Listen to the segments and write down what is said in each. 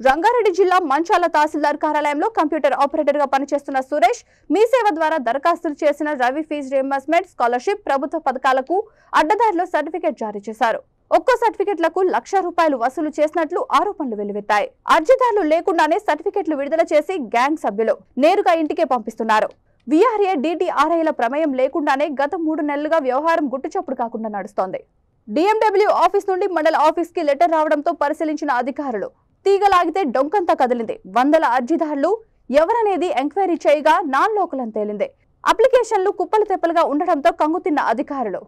రంగారెడ్డి జిల్లా మంచాల తహసీల్దార్ కార్యాలయంలో computer operator గా పనిచేస్తున్న సురేష్ మీ సేవ ద్వారా దరఖాస్తులు చేసిన రవి ఫీజు రియంబర్స్మెంట్ స్కాలర్షిప్ ప్రభుత్వ పథకాలకు అడ్డదారిలో సర్టిఫికెట్ జారీ చేశారు. ఒక్కో సర్టిఫికెట్లకు ₹1,00,000 వసూలు చేసినట్లు ఆరోపణలు వెల్లువెత్తాయి. అర్జీదారులు లేకుండానే సర్టిఫికెట్లు విడుదల చేసి గ్యాంగ్ సభ్యులు నేరుగా ఇంటికే పంపిస్తున్నారు. వీఆర్ఏ DTRIల ప్రమేయం లేకుండానే గత 3 నెలలుగా వ్యవహారం గుట్టుచప్పుడు కాకుండా నడుస్తోంది. DMW ఆఫీస్ నుండి మండల ఆఫీస్ కి లెటర్ రావడంతో పరిశీలించిన అధికారులు తీగలాగితే డొంకంతా కదిలింది. వందల అర్జీదారులు ఎవరనేది ఎంక్వైరీ చేయగా నాన్ లోకల్ అని తేలింది. అప్లికేషన్లు కుప్పలు తెప్పలుగా ఉండడంతో కంగుతిన్న అధికారులు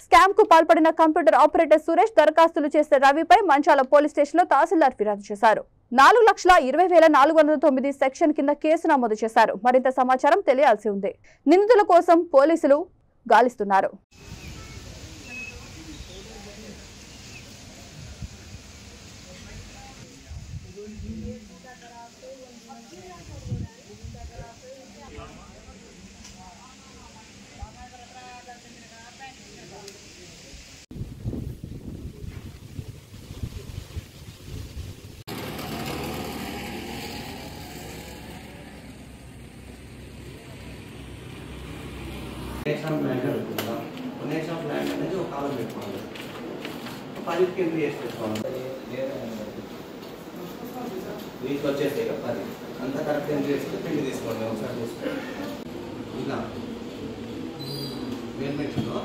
స్కామ్ కు పాల్పడిన కంప్యూటర్ ఆపరేటర్ సురేష్ దరఖాస్తులు చేసిన రవిపై మంచాల పోలీస్ స్టేషన్ లో తహసీల్దార్ ఫిర్యాదు చేశారు. 4,20,409 సెక్షన్ కింద కేసు నమోదు చేశారు. మరింత సమాచారం తెలియాల్సి ఉంది. నిందితుల కోసం పోలీసులు గాలిస్తున్నారు. నేషన్ ల్యాండ్ అనుకుందాం. నేషన్ ల్యాండ్ అనేది ఒక కాలం పెట్టుకోవాలి. 10 కింద చేసి పెట్టుకోవాలి. వీటికి వచ్చేసాయి కదా 10 అంతా కరెక్ట్ ఎంత చేసుకుని పిండి తీసుకోండి. ఒకసారి తీసుకోండి. ఇలా గవర్నమెంట్లో